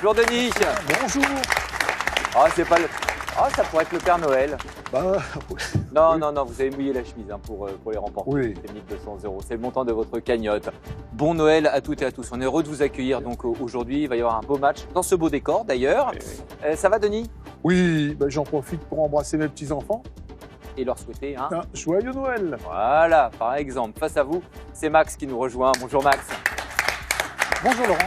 Bonjour Denis. Bonjour. Ah, c'est pas le... Ah, ça pourrait être le Père Noël. Bah, Non, oui. non, vous avez mouillé la chemise pour les remporter. Oui. C'est 1200 €. C'est le montant de votre cagnotte. Bon Noël à toutes et à tous. On est heureux de vous accueillir donc aujourd'hui. Il va y avoir un beau match dans ce beau décor d'ailleurs. Oui. Ça va Denis? Oui, bah, j'en profite pour embrasser mes petits-enfants. Et leur souhaiter un... Un joyeux Noël. Voilà, par exemple. Face à vous, c'est Max qui nous rejoint. Bonjour Max. Bonjour Laurent.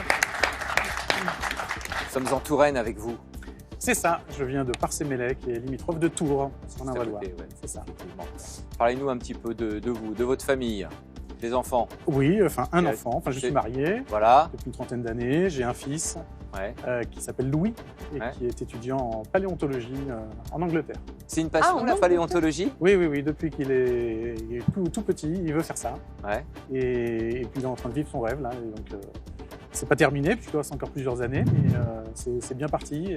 Nous sommes en Touraine avec vous. C'est ça, je viens de Parcé-Mélec et limitrophe de Tours, sur C'est à Valois. côté, ouais, C'est ça. effectivement. Parlez-nous un petit peu de vous, de votre famille, des enfants. Oui, enfin un Et enfant, enfin je c'est- suis marié Voilà. depuis une trentaine d'années, j'ai un fils Ouais. qui s'appelle Louis et Ouais. qui est étudiant en paléontologie en Angleterre. C'est une passion, Ah, la paléontologie? Oui, depuis qu'il est tout petit, il veut faire ça. Ouais. Et puis il est en train de vivre son rêve là, et donc c'est pas terminé puisqu'il reste encore plusieurs années, mais c'est bien parti.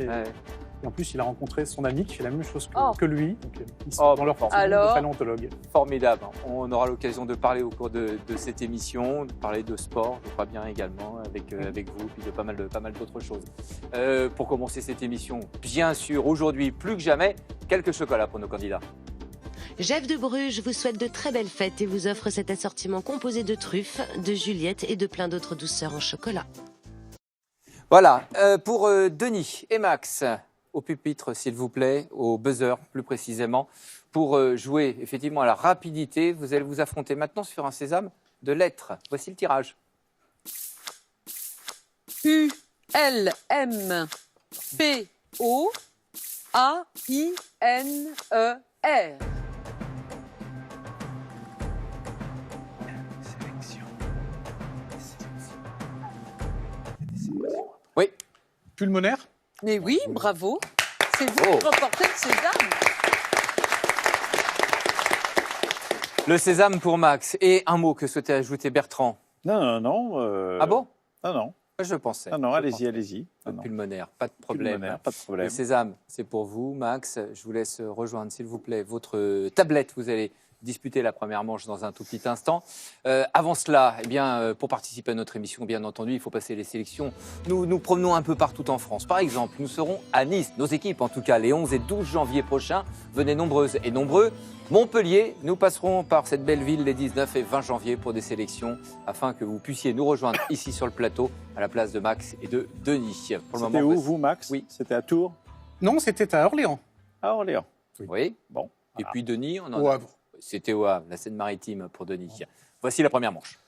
Et en plus, il a rencontré son ami qui fait la même chose que lui. Donc, ils sont dans leur bon. formation de Alors paléontologue. Formidable. On aura l'occasion de parler au cours de cette émission, de parler de sport, je crois bien également, avec vous, puis de pas mal d'autres choses. Pour commencer cette émission, bien sûr, aujourd'hui, plus que jamais, quelques chocolats pour nos candidats. Jeff de Bruges vous souhaite de très belles fêtes et vous offre cet assortiment composé de truffes, de Juliette et de plein d'autres douceurs en chocolat. Voilà, pour Denis et Max, au pupitre, s'il vous plaît, au buzzer plus précisément, pour jouer effectivement à la rapidité, vous allez vous affronter maintenant sur un sésame de lettres. Voici le tirage. U-L-M-P-O-A-I-N-E-R. Oui, Pulmonaire. Mais oui, bravo. C'est vous Oh. qui remportez le sésame. le sésame pour Max. Et un mot que souhaitait ajouter Bertrand. Non. Ah bon? Non. Je pensais. Non, Je allez-y, pensais. allez-y. Le Non, non. pulmonaire, pas de problème. Pulmonaire, pas de problème. Le sésame, c'est pour vous, Max. Je vous laisse rejoindre, s'il vous plaît, votre tablette. Vous allez disputer la première manche dans un tout petit instant. Avant cela, eh bien, pour participer à notre émission, bien entendu, il faut passer les sélections. Nous nous promenons un peu partout en France. Par exemple, nous serons à Nice, nos équipes en tout cas, les 11 et 12 janvier prochains. Venez nombreuses et nombreux. Montpellier, nous passerons par cette belle ville les 19 et 20 janvier pour des sélections afin que vous puissiez nous rejoindre ici sur le plateau à la place de Max et de Denis. Pour le C'était moment, où, vous, Max? Oui. C'était à Tours? Non, c'était à Orléans. À Orléans. Oui. Bon. Et voilà. puis Denis, on en Au a... Havre. C'était au Havre, la Seine-Maritime pour Denis. Voici la première manche.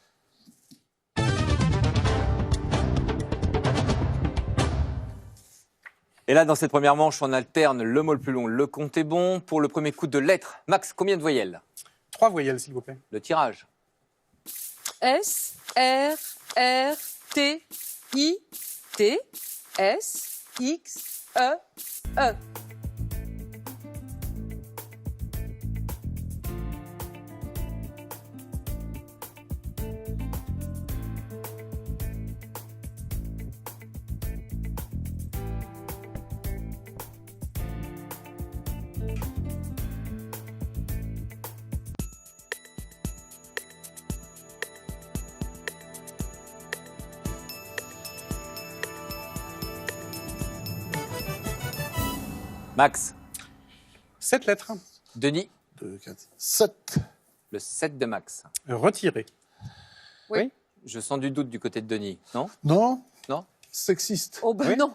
Et là, dans cette première manche, on alterne le mot le plus long, le compte est bon. Pour le premier coup de lettres, Max, combien de voyelles? 3 voyelles, s'il vous plaît. Le tirage. S-R-R-T-I-T-S-X-E-E. Max, 7 lettres. Denis, 2, 4, 7. le 7 de Max. Retiré. Je sens du doute du côté de Denis, non? Non. Non. Sexiste. Oh ben Oui. non.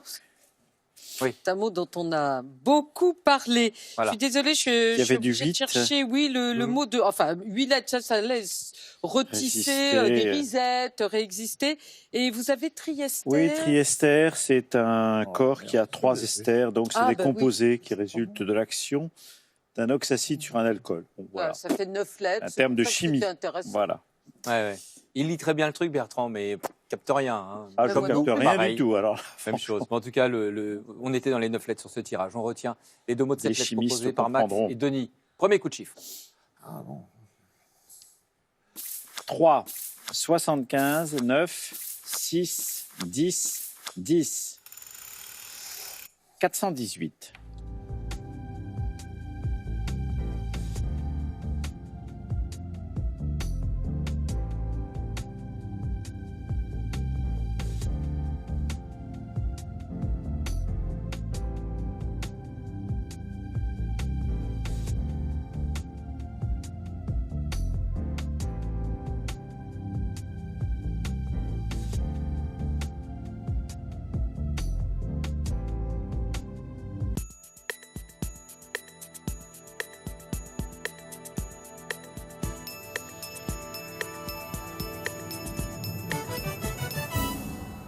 Oui. C'est un mot dont on a beaucoup parlé. Voilà. Je suis désolée, Il y avait du j'ai vite. cherché, oui, le mot de... Enfin, 8 lettres, ça laisse retisser, Résister. des risettes, réexister. Et vous avez Trieste. Oui, Triester, c'est un Oh, corps qui a merde. 3 esters, donc c'est Ah, des bah oui. composés qui résultent de l'action d'un oxacide sur un alcool. Donc, voilà. Ça fait 9 lettres. Un c'est terme pour de ça que chimie. c'était intéressant. Voilà. Ouais. Il lit très bien le truc, Bertrand, mais capte rien. Hein. Ah, Mais je moi ne non capte plus. rien Pareil. du tout, alors. Même chose. Mais en tout cas, on était dans les 9 lettres sur ce tirage. On retient les deux mots de Les cette lettre chimistes proposés par Max comprendront. et Denis. Premier coup de chiffre. Ah bon. 3, 75, 9, 6, 10, 10. 418.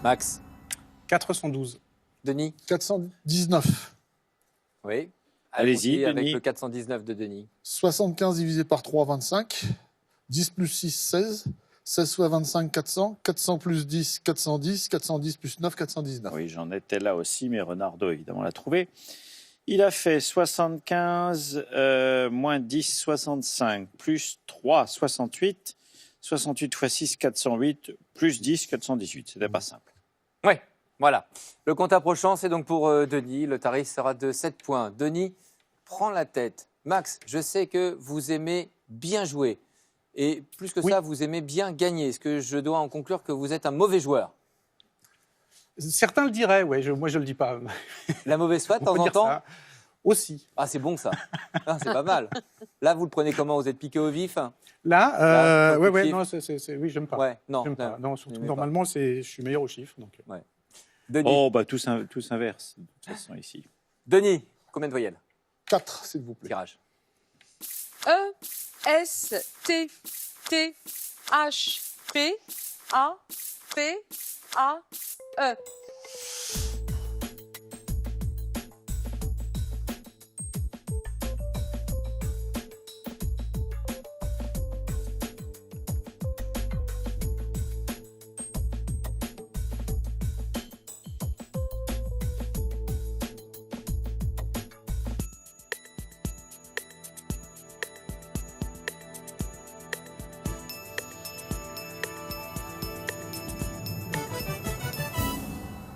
Max, 412. Denis. 419. Oui. Allez-y, avec Denis. le 419 de Denis. 75 divisé par 3, 25. 10 plus 6, 16. 16 fois 25, 400. 400 plus 10, 410. 410 plus 9, 419. Oui, j'en étais là aussi, mais Renardo, évidemment, l'a trouvé. Il a fait 75, moins 10, 65, plus 3, 68. 68 fois 6, 408, plus 10, 418. C'était pas simple. Oui, voilà. Le compte approchant, c'est donc pour Denis. Le tarif sera de 7 points. Denis, prends la tête. Max, je sais que vous aimez bien jouer. Et plus que ça, vous aimez bien gagner. Est-ce que je dois en conclure que vous êtes un mauvais joueur? Certains le diraient, ouais, moi je le dis pas. La mauvaise foi, de On temps peut en dire temps? ça. Aussi. Ah, c'est bon ça. Ah, c'est pas mal. Là, vous le prenez comment? Vous êtes piqué au vif? Là, donc, ouais, kiff. non, oui, j'aime pas. Ouais, non. J'aime pas. Non, surtout n'aimez normalement, je suis meilleur au chiffre. Donc. Denis. Oh, bah, tous inverse, de toute façon, ici. Denis, combien de voyelles? 4, s'il vous plaît. Tirage. E, S, T, T, H, P, A, P, A, E.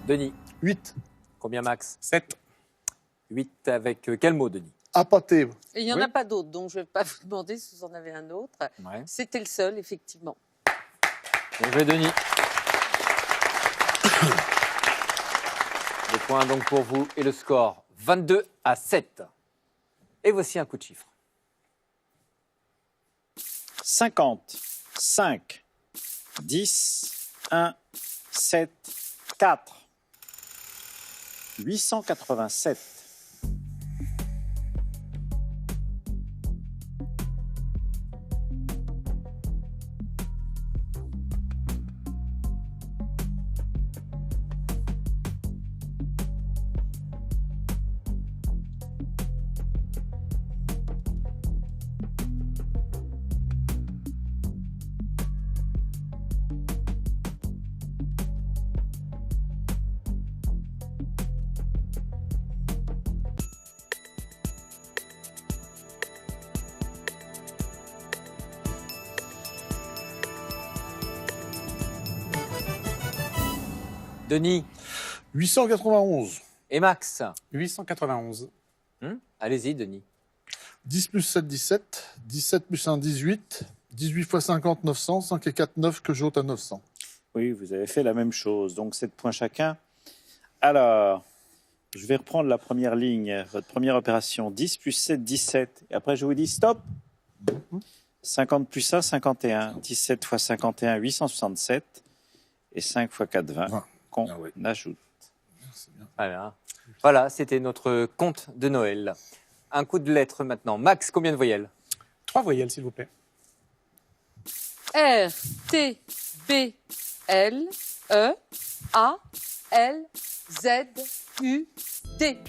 Denis, 8. combien Max? 7. 8 avec quel mot, Denis? Appâté. Et il n'y en Oui. a pas d'autres, donc je ne vais pas vous demander si vous en avez un autre. Ouais. C'était le seul, effectivement. Bien joué, Denis. Le point donc pour vous et le score 22-7. Et voici un coup de chiffre. 50, 5, 10, 1, 7, 4. 887. Denis 891. et Max. 891. Allez-y, Denis. 10 plus 7, 17. 17 plus 1, 18. 18 fois 50, 900. 5 et 4, 9 que j'ôte à 900. Oui, vous avez fait la même chose. Donc, 7 points chacun. Alors, je vais reprendre la première ligne, votre première opération. 10 plus 7, 17. Et après, je vous dis stop. 50 plus 1, 51. 17 fois 51, 867. Et 5 fois 4, 20. Qu'on ajoute. Voilà, c'était notre conte de Noël. Un coup de lettres maintenant. Max, combien de voyelles? 3 voyelles, s'il vous plaît. R, T, B, L, E, A, L, Z, U, D.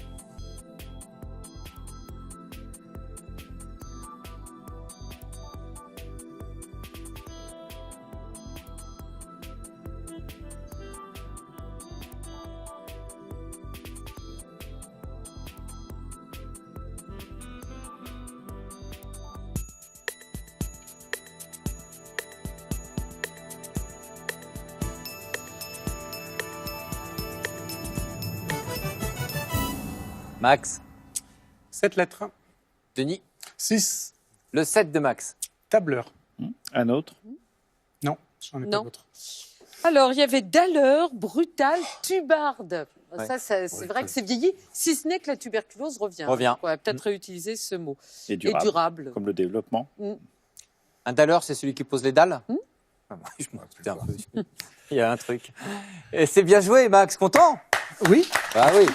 Max, 7 lettres. Denis, 6. le 7 de Max. Tableur. Un autre? Non, j'en ai pas Non. d'autres. Alors, il y avait Dalleur, Brutal, Tubarde. Ouais. Ça, c'est vrai que c'est vieilli, si ce n'est que la tuberculose revient. Revient. On va peut-être réutiliser ce mot. Et Et durable. durable. Comme le développement. Un dalleur, c'est celui qui pose les dalles? Hmm. Ah, moi, je m'en doutais un peu. Il y a un truc. Et c'est bien joué, Max. Content? Oui. Ah oui.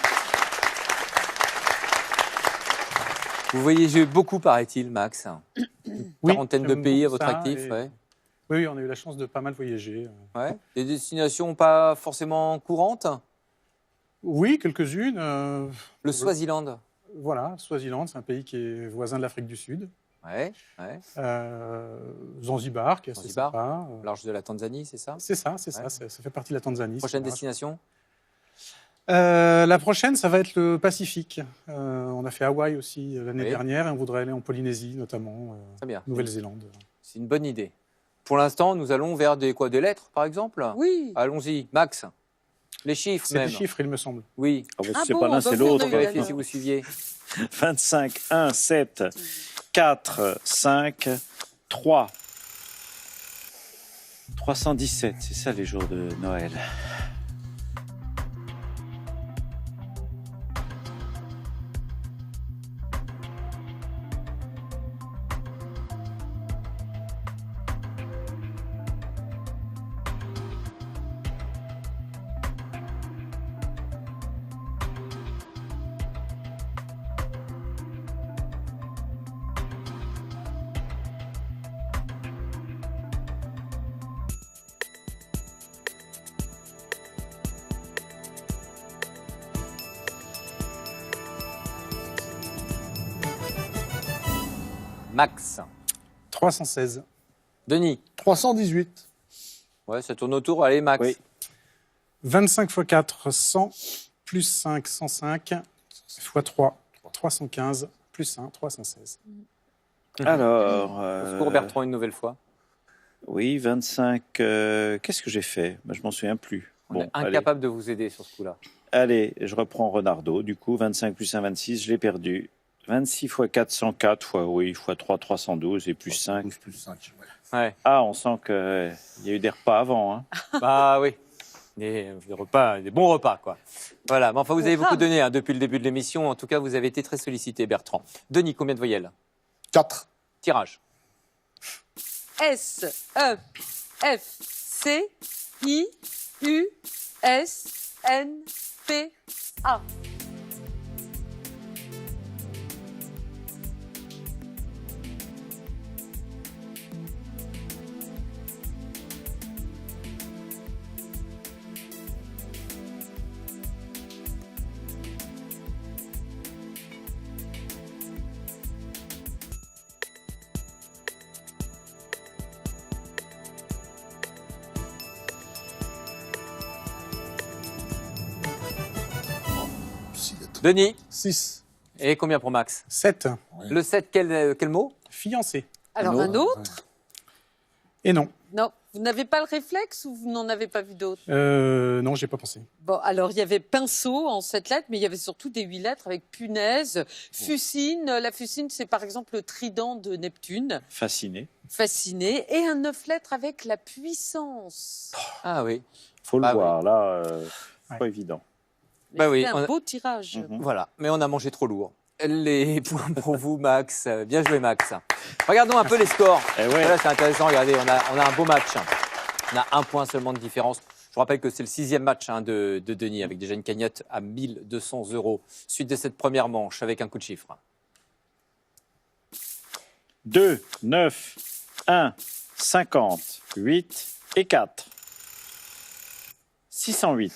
Vous voyagez beaucoup, paraît-il, Max. Oui, Quarantaine de j'aime pays à beaucoup votre ça, actif. et Ouais. Oui, on a eu la chance de pas mal voyager. Ouais. Des destinations pas forcément courantes. Oui, quelques-unes. Le Swaziland. Voilà, Swaziland, c'est un pays qui est voisin de l'Afrique du Sud. Ouais. Zanzibar, qui est assez Zanzibar. sympa. Large de la Tanzanie, c'est ça? C'est ça, Ouais. ça fait partie de la Tanzanie. Prochaine c'est destination? La prochaine, ça va être le Pacifique. On a fait Hawaï aussi l'année Oui. dernière et on voudrait aller en Polynésie, notamment, Très bien. Nouvelle-Zélande. C'est une bonne idée. Pour l'instant, nous allons vers des lettres, par exemple? Oui. Allons-y, Max. Les chiffres C'est même. des chiffres, il me semble. Oui. Ah, bah, Ah c'est bon, pas l'un, on va c'est faire l'autre. de- Vérifiez alors. si vous suiviez. 25, 1, 7, 4, 5, 3. 317, c'est ça les jours de Noël. Max. 316. Denis. 318. Ouais, ça tourne autour. Allez, Max. Oui. 25 x 4, 100, plus 5, 105, x 3, 315, plus 1, 316. Alors, Au secours, Bertrand, une nouvelle fois. oui, 25. Qu'est-ce que j'ai fait? Je m'en souviens plus. On est allez. incapable de vous aider sur ce coup-là. Allez, je reprends Renardo. Du coup, 25 plus 1, 26, je l'ai perdu. 26 x 4, 104, x 3, 312 et plus 5. 12 plus 5. Ouais. Ah, on sent qu'il y a eu des repas avant. Hein. Bah oui. Des repas, des bons repas, quoi. Voilà. Mais enfin, vous avez beaucoup donné depuis le début de l'émission. En tout cas, vous avez été très sollicité, Bertrand. Denis, combien de voyelles? 4. Tirage. S, E, F, C, I, U, S, N, P, A. Denis. 6. Et combien pour Max? 7. Le 7, quel mot? Fiancé. Alors un autre? Et non. Non. Vous n'avez pas le réflexe ou vous n'en avez pas vu d'autres? Non, j'ai pas pensé. Bon, alors il y avait pinceau en 7 lettres, mais il y avait surtout des 8 lettres avec punaise, fucine. La fucine, c'est par exemple le trident de Neptune, Fasciné. fasciné, et un 9 lettres avec la puissance. Ah oui. Faut le Ah voir. Là, Ouais. pas évident. Mais Bah oui, c'était on un a- beau tirage. Mhm. Voilà. Mais on a mangé trop lourd. Les points pour vous, Max. Bien joué, Max. Regardons un peu les scores. Eh ouais. Là, c'est intéressant. Regardez, on a un beau match. On a un point seulement de différence. Je vous rappelle que c'est le 6e match de Denis, avec déjà une cagnotte à 1 200 €. Suite de cette première manche, avec un coup de chiffre. 2, 9, 1, 50, 8 et 4. 608.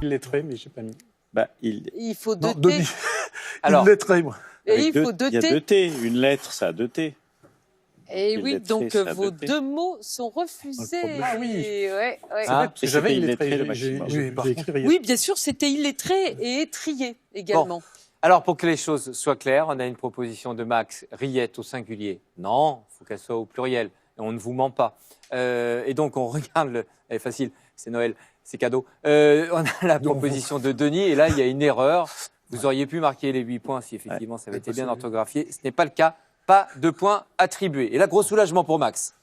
Illettré, mais j'ai pas mis. Bah, il... Il faut deux Non, T. Denis. Alors, Il lettré, moi. Et avec il deux- faut deux Il y a T. 2 T. Une lettre, ça a 2 T. Et Il oui, lettré, donc ça a vos deux T. deux mots sont refusés. problème. Ah oui. Ouais, ouais. Ah, Parce que et j'avais c'était illettré. illettré, le J'ai maximum. j'ai- Oui, par j'ai contre. écrit hier. Oui, bien sûr, c'était illettré et étrié également. alors, pour que les choses soient claires, on a une proposition de Max, rillette au singulier. Non, il faut qu'elle soit au pluriel. Et on ne vous ment pas. Et donc, on regarde le... Elle est facile, c'est Noël, c'est cadeau. On a la proposition de Denis, et là, il y a une erreur. Vous auriez pu marquer les 8 points si effectivement ça avait été bien orthographié. Ce n'est pas le cas. Pas de points attribués. Et là, gros soulagement pour Max.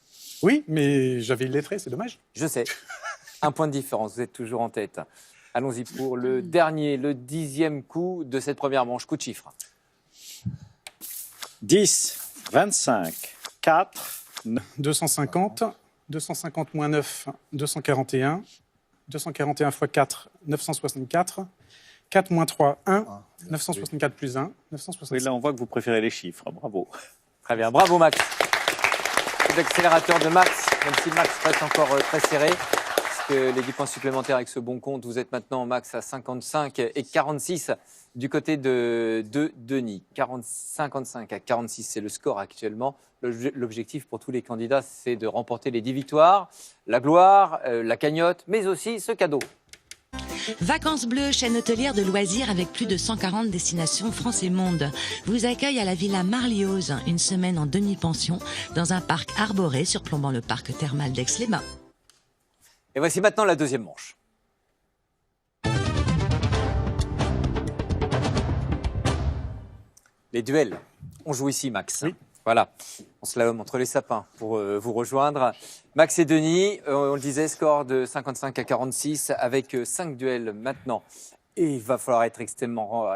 Oui, mais j'avais illettré, c'est dommage. Je sais. Un point de différence, vous êtes toujours en tête. Allons-y pour le dernier, le 10e coup de cette première manche. Coup de chiffre. 10, 25, 4, 250, 250 moins 9, 241, 241 x 4, 964, 4 moins 3, 1, 964 plus 1, 965. Oui, là, on voit que vous préférez les chiffres. Bravo. Très bien, bravo Max. L'accélérateur de Max, même si Max reste encore très serré, parce que les 10 points supplémentaires avec ce bon compte, vous êtes maintenant Max à 55 et 46 du côté de Denis. 55 à 46, c'est le score actuellement. L'objectif pour tous les candidats, c'est de remporter les 10 victoires, la gloire, la cagnotte, mais aussi ce cadeau. Vacances Bleues, chaîne hôtelière de loisirs avec plus de 140 destinations France et monde, vous accueille à la Villa Marliose, une semaine en demi-pension, dans un parc arboré surplombant le parc thermal d'Aix-les-Bains. Et voici maintenant la deuxième manche. Les duels. On joue ici, Max. Oui. Voilà, on slalom entre les sapins pour vous rejoindre. Max et Denis, on le disait, score de 55 à 46 avec 5 duels maintenant. Et il va falloir être extrêmement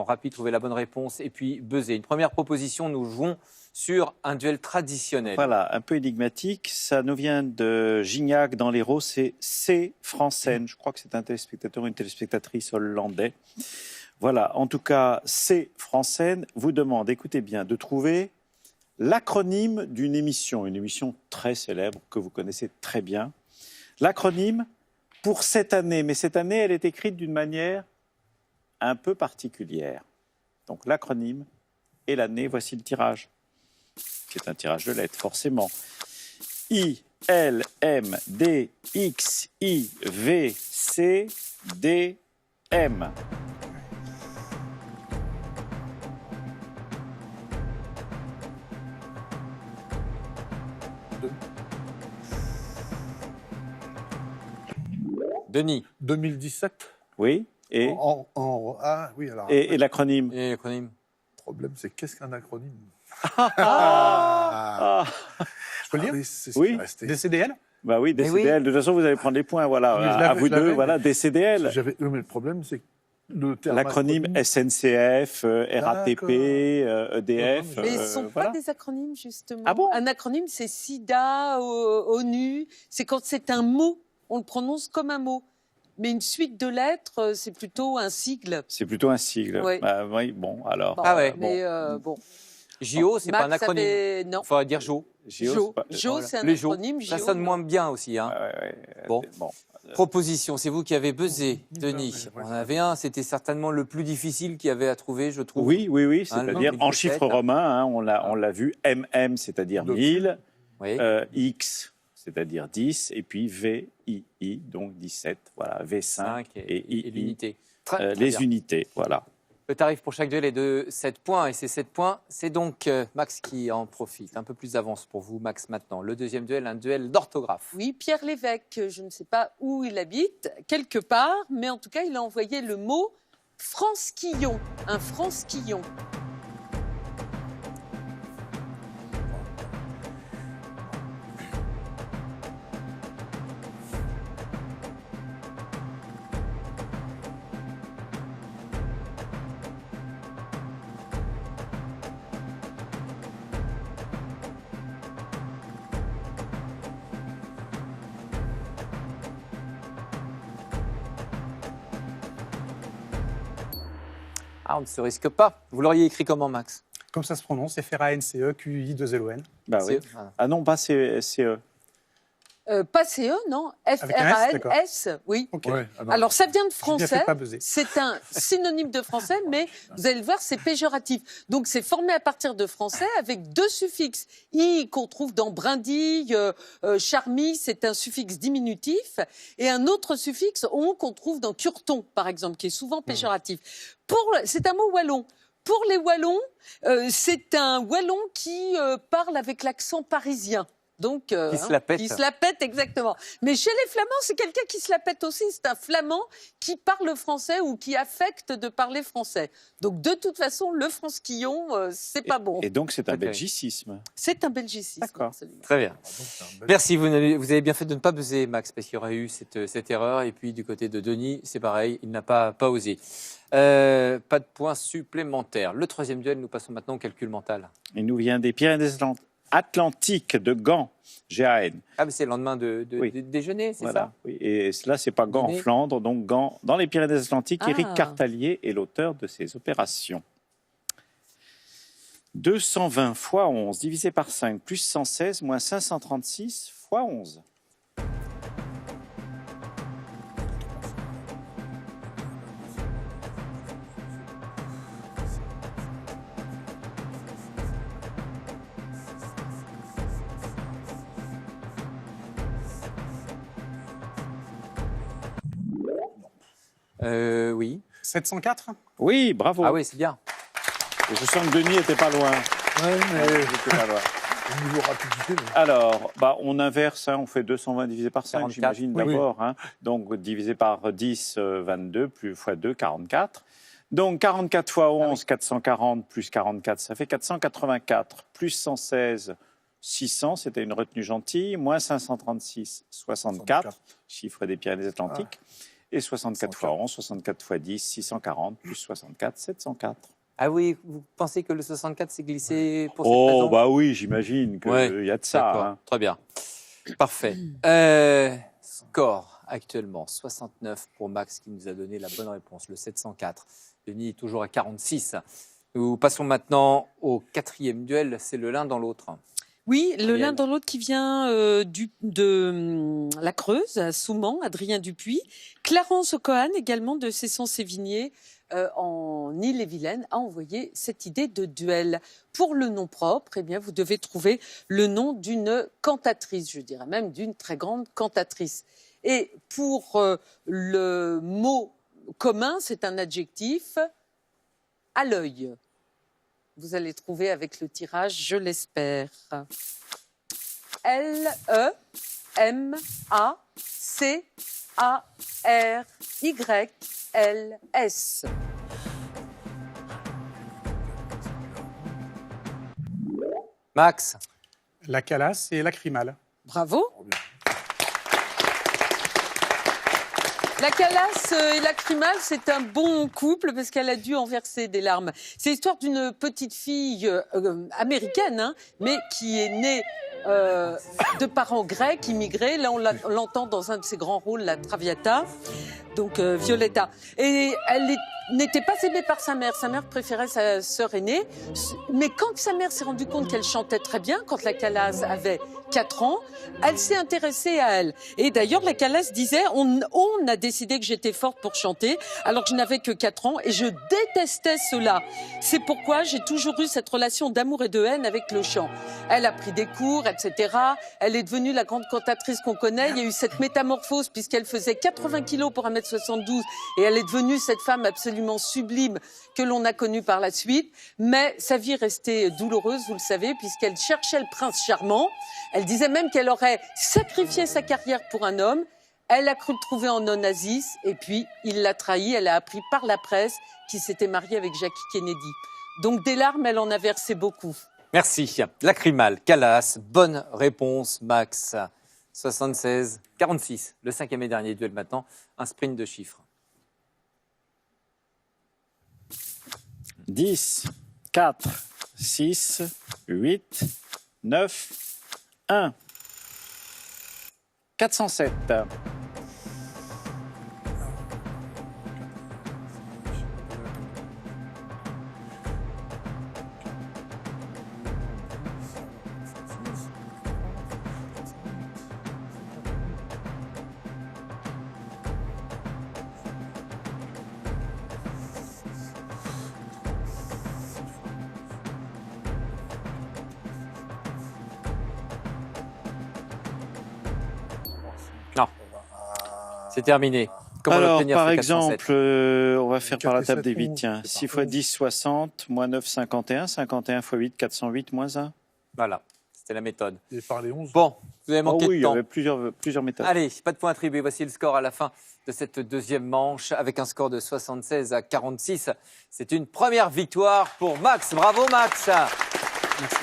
rapide, trouver la bonne réponse et puis buzzer. Une première proposition, nous jouons sur un duel traditionnel. Voilà, un peu énigmatique. Ça nous vient de Gignac dans l'Hérault. C'est Francène. Je crois que c'est un téléspectateur ou une téléspectatrice hollandais. Voilà, en tout cas, c'est Francène vous demande, écoutez bien, de trouver l'acronyme d'une émission, une émission très célèbre que vous connaissez très bien. L'acronyme pour cette année, mais cette année, elle est écrite d'une manière un peu particulière. Donc l'acronyme et l'année, voici le tirage, qui est un tirage de lettres, forcément. I, L, M, D, X, I, V, C, D, M. Denis. 2017. Oui, et, Oui, alors. et l'acronyme. Et l'acronyme. Le problème, c'est qu'est-ce qu'un acronyme Ah. Je peux le dire c'est Oui. DCDL. Bah oui, DCDL. De toute façon, vous allez prendre les points. Voilà, Oui, je à l'avais, vous je l'avais, deux. mais- Voilà, DCDL. Oui, mais le problème, c'est que le terme. L'acronyme acronyme- SNCF, RATP, D'accord. EDF. Mais ce ne sont voilà. pas des acronymes, justement. Ah bon Un acronyme, c'est SIDA, ONU. C'est quand c'est un mot, on le prononce comme un mot. Mais une suite de lettres, c'est plutôt un sigle. C'est plutôt un sigle. Oui. Bah, oui, bon, alors. Bon, Ah ouais. Mais bon. JO, c'est pas un Max acronyme. avait- Non. Il faudrait dire JO. Jo, c'est pas- Jo, c'est un Les JO. acronyme. Ça JO, sonne non. moins bien aussi. Hein. Ouais. Bon. Bon. Proposition, c'est vous qui avez buzzé, Denis. Ouais. On en avait un, c'était certainement le plus difficile qu'il y avait à trouver, je trouve. Oui, Hein, c'est-à-dire le en 17, chiffres romains, hein, on l'a vu, MM, c'est-à-dire Donc, 1000, Oui. X, c'est-à-dire 10, et puis VII, donc 17, voilà, V5 5 et II, l'unité. Très les bien. unités, voilà. Le tarif pour chaque duel est de 7 points, et ces 7 points, c'est donc Max qui en profite. Un peu plus d'avance pour vous, Max, maintenant. Le deuxième duel, un duel d'orthographe. Oui, Pierre Lévesque, je ne sais pas où il habite, quelque part, mais en tout cas, il a envoyé le mot franskillon, un franskillon. Ah, on ne se risque pas. Vous l'auriez écrit comment, Max? Comme ça se prononce, c'est FRANCE-QI2LON. Bah oui. Voilà. Ah non, pas CE. Pas CE, non, Avec un S, d'accord. FRANS, oui. Ok. Ouais, Alors, ça vient de J'ai bien fait français. de pas buzzer. C'est un synonyme de français, mais vous allez le voir, c'est péjoratif. Donc, c'est formé à partir de français avec deux suffixes. I, qu'on trouve dans brindille, charmille, c'est un suffixe diminutif. Et un autre suffixe, on, qu'on trouve dans curton, par exemple, qui est souvent péjoratif. C'est un mot wallon. Pour les Wallons, c'est un Wallon qui parle avec l'accent parisien. Donc, Qui se la pète. Qui se la pète, exactement. Mais chez les Flamands, c'est quelqu'un qui se la pète aussi. C'est un Flamand qui parle français ou qui affecte de parler français. Donc, de toute façon, le franquillon, c'est pas bon. Et donc, c'est un Ok. belgicisme. C'est un belgicisme. D'accord. Absolument. Très bien. Merci, vous avez bien fait de ne pas buzzer, Max, parce qu'il y aurait eu cette erreur. Et puis, du côté de Denis, c'est pareil, il n'a pas osé. Pas de points supplémentaires. Le troisième duel, nous passons maintenant au calcul mental. Il nous vient des Pyrénées-Atlantiques, de Gand, GAN. Ah, mais c'est le lendemain de Oui. déjeuner, c'est Voilà. ça? Oui. Et là, c'est pas Gand en Dîner. Flandre, donc Gand dans les Pyrénées-Atlantiques. Ah. Éric Cartalier est l'auteur de ces opérations. 220 fois 11 divisé par 5 plus 116 moins 536 fois 11. Oui. 704. Oui, bravo. Ah oui, c'est bien. Et je sens que Denis était pas loin. Ouais, mais Il était pas loin. au niveau rapidité, mais- Alors, on inverse, hein, on fait 220 divisé par 5, 44. j'imagine, Oui, oui. d'abord. Hein. Donc, divisé par 10, 22, plus fois 2, 44. Donc, 44 fois 11, 440, plus 44, ça fait 484, plus 116, 600, c'était une retenue gentille, moins 536, 64, chiffre des Pyrénées-Atlantiques. Et 64 fois 11, 64 fois 10, 640, plus 64, 704. Ah oui, vous pensez que le 64 s'est glissé pour cette raison? Oh, bah oui, j'imagine qu'il Ouais, y a de ça. D'accord, Hein. très bien. Parfait. Score actuellement, 69 pour Max qui nous a donné la bonne réponse, le 704. Denis est toujours à 46. Nous passons maintenant au quatrième duel, c'est le l'un dans l'autre. Oui, le Ariel. l'un dans l'autre qui vient de la Creuse, à Souman, Adrien Dupuis. Clarence Cohen, également de Cesson-Sévigné, en Ille-et-Vilaine, a envoyé cette idée de duel. Pour le nom propre, eh bien, vous devez trouver le nom d'une cantatrice, je dirais même d'une très grande cantatrice. Et pour le mot commun, c'est un adjectif à l'œil. Vous allez trouver avec le tirage, je l'espère. L-E-M-A-C-A-R-Y-L-S. Max, La calasse et lacrymale. Bravo. La calasse et lacrymale, c'est un bon couple parce qu'elle a dû en verser des larmes. C'est l'histoire d'une petite fille américaine, hein, mais qui est née de parents grecs, immigrés. Là, on l'entend dans un de ses grands rôles, la Traviata, donc Violetta. Et elle n'était pas aimée par sa mère. Sa mère préférait sa sœur aînée. Mais quand sa mère s'est rendue compte qu'elle chantait très bien, quand la Calas avait 4 ans, elle s'est intéressée à elle. Et d'ailleurs, la Calas disait, on a décidé que j'étais forte pour chanter, alors que je n'avais que 4 ans, et je détestais cela. C'est pourquoi j'ai toujours eu cette relation d'amour et de haine avec le chant. Elle a pris des cours, etc. Elle est devenue la grande cantatrice qu'on connaît. Il y a eu cette métamorphose, puisqu'elle faisait 80 kilos pour 1m72, et elle est devenue cette femme absolument sublime que l'on a connue par la suite. Mais sa vie restait douloureuse, vous le savez, puisqu'elle cherchait le prince charmant. Elle disait même qu'elle aurait sacrifié sa carrière pour un homme. Elle a cru le trouver en Onassis, et puis il l'a trahi. Elle a appris par la presse qu'il s'était marié avec Jackie Kennedy. Donc des larmes, elle en a versé beaucoup. merci. Lacrymale, Calas, bonne réponse, Max. 76, 46. Le cinquième et dernier duel maintenant, un sprint de chiffres. 10, 4, 6, 8, 9, 1. 407. C'est terminé. Comment Alors, l'obtenir, par ce 407? exemple, on va faire par la table des 8. Tiens, 6 fois 10, 60, moins 9, 51. 51 fois 8, 408, moins 1. Voilà, c'est C'est la méthode. Et par les 11. Bon, vous avez manqué oui, de il y temps. avait plusieurs méthodes. Allez, pas de points attribués. Voici le score à la fin de cette deuxième manche avec un score de 76 à 46. C'est une première victoire pour Max. Bravo Max.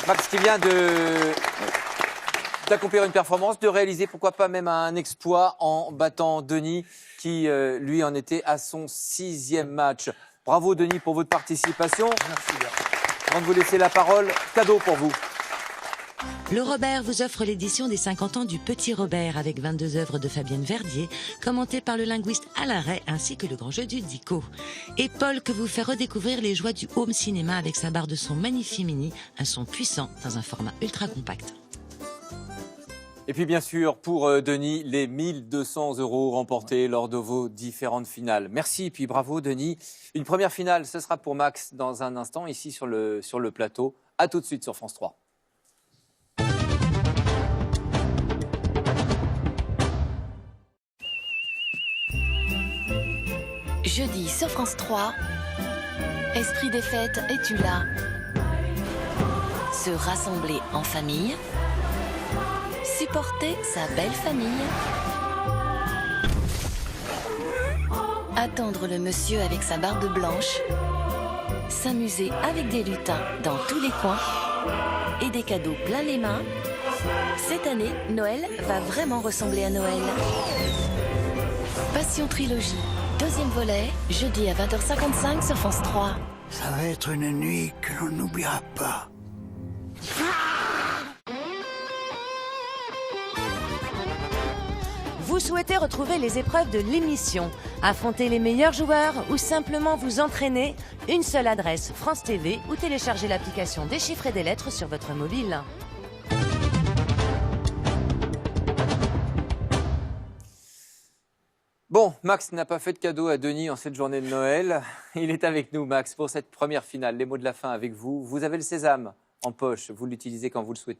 Max qui vient d'accomplir une performance, de réaliser pourquoi pas même un exploit en battant Denis qui lui en était à son 6e match. Bravo Denis pour votre participation. Merci bien. Avant de vous laisser la parole, cadeau pour vous. Le Robert vous offre l'édition des 50 ans du Petit Robert avec 22 œuvres de Fabienne Verdier, commentées par le linguiste Alain Ray ainsi que le grand jeu du Dico. Et Paul que vous fait redécouvrir les joies du home cinéma avec sa barre de son Magnifi-Mini, un son puissant dans un format ultra compact. Et puis bien sûr, pour Denis, les 1200 € remportés lors de vos différentes finales. Merci et puis bravo Denis. Une première finale, ce sera pour Max dans un instant ici sur le plateau. A tout de suite sur France 3. Jeudi sur France 3, Esprit des fêtes, es-tu là? Se rassembler en famille, supporter sa belle famille, attendre le monsieur avec sa barbe blanche, s'amuser avec des lutins dans tous les coins et des cadeaux plein les mains. Cette année, Noël va vraiment ressembler à Noël. Passion Trilogie, deuxième volet, jeudi à 20h55 sur France 3. Ça va être une nuit que l'on n'oubliera pas. Vous souhaitez retrouver les épreuves de l'émission, affronter les meilleurs joueurs ou simplement vous entraîner? Une seule adresse, France TV, ou téléchargez l'application Déchiffrer des lettres sur votre mobile. Bon, Max n'a pas fait de cadeau à Denis en cette journée de Noël. Il est avec nous, Max, pour cette première finale. Les mots de la fin avec vous. Vous avez le sésame en poche. Vous l'utilisez quand vous le souhaitez.